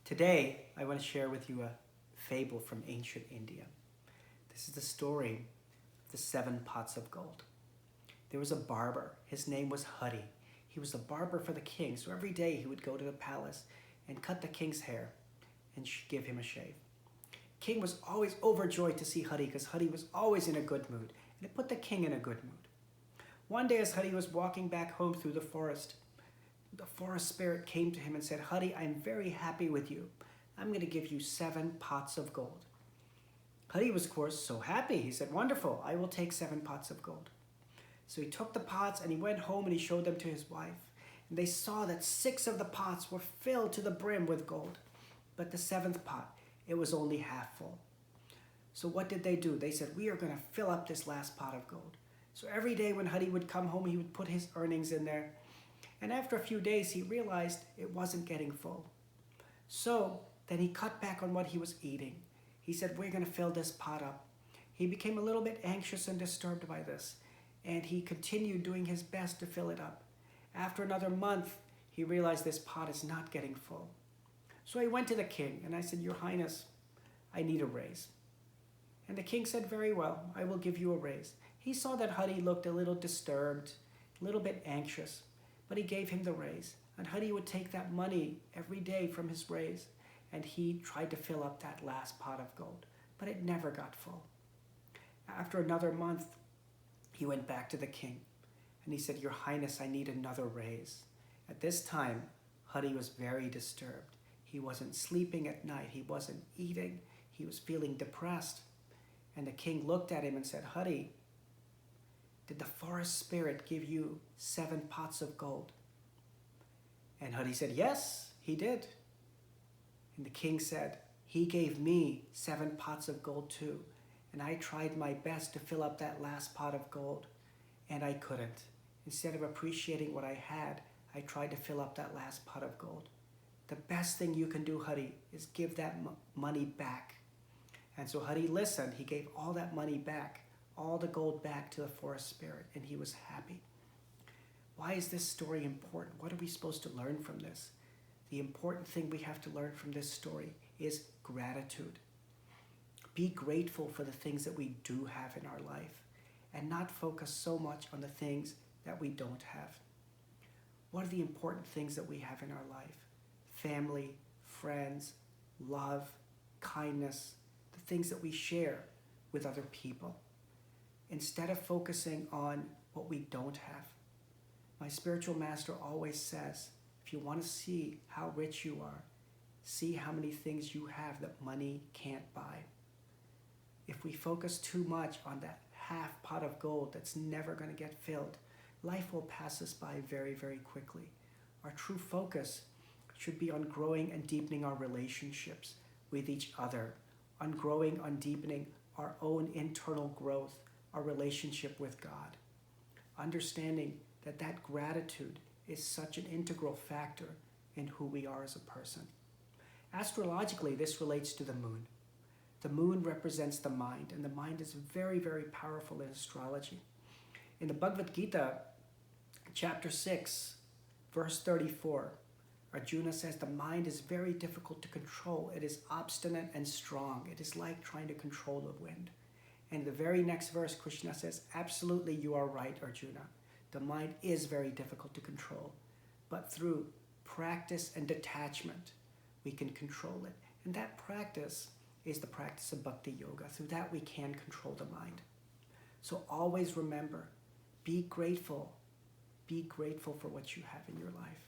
Today, I want to share with you a fable from ancient India. This is the story of the 7 pots of gold. There was a barber. His name was Hari. He was a barber for the king, so every day he would go to the palace and cut the king's hair and give him a shave. King was always overjoyed to see Hari because Hari was always in a good mood, and it put the king in a good mood. One day as Hari was walking back home through the forest spirit came to him and said, Hari, I'm very happy with you. I'm going to give you 7 pots of gold. Hari was, of course, so happy. He said, wonderful, I will take 7 pots of gold. So he took the pots and he went home and he showed them to his wife. And they saw that 6 of the pots were filled to the brim with gold. But the 7th pot, it was only half full. So what did they do? They said, we are going to fill up this last pot of gold. So every day when Hari would come home, he would put his earnings in there. And after a few days, he realized it wasn't getting full. So then he cut back on what he was eating. He said, we're going to fill this pot up. He became a little bit anxious and disturbed by this. And he continued doing his best to fill it up. After another month, he realized this pot is not getting full. So he went to the king and I said, Your Highness, I need a raise. And the king said, very well, I will give you a raise. He saw that Hari looked a little disturbed, a little bit anxious, but he gave him the raise. And Hari would take that money every day from his raise and he tried to fill up that last pot of gold, but it never got full. After another month, he went back to the king and he said, Your Highness, I need another raise. At this time, Hari was very disturbed. He wasn't sleeping at night. He wasn't eating. He was feeling depressed. And the king looked at him and said, Hari, did the forest spirit give you 7 pots of gold? And Hari said, yes, he did. And the king said, he gave me 7 pots of gold too. And I tried my best to fill up that last pot of gold, and I couldn't. Instead of appreciating what I had, I tried to fill up that last pot of gold. The best thing you can do, Hari, is give that money back. And so Hari listened. He gave all that money back, all the gold back to the forest spirit, and he was happy. Why is this story important? What are we supposed to learn from this? The important thing we have to learn from this story is gratitude. Be grateful for the things that we do have in our life and not focus so much on the things that we don't have. What are the important things that we have in our life? Family, friends, love, kindness, the things that we share with other people. Instead of focusing on what we don't have. My spiritual master always says, if you want to see how rich you are, see how many things you have that money can't buy. If we focus too much on that half pot of gold that's never going to get filled, life will pass us by very, very quickly. Our true focus should be on growing and deepening our relationships with each other, on growing, on deepening our own internal growth, our relationship with God. Understanding that that gratitude is such an integral factor in who we are as a person. Astrologically, this relates to the moon. The moon represents the mind, and the mind is very, very powerful in astrology. In the Bhagavad Gita, chapter 6, verse 34, Arjuna says the mind is very difficult to control. It is obstinate and strong. It is like trying to control the wind. And the very next verse, Krishna says, absolutely you are right, Arjuna. The mind is very difficult to control. But through practice and detachment, we can control it. And that practice is the practice of bhakti yoga. Through that, we can control the mind. So always remember, be grateful. Be grateful for what you have in your life.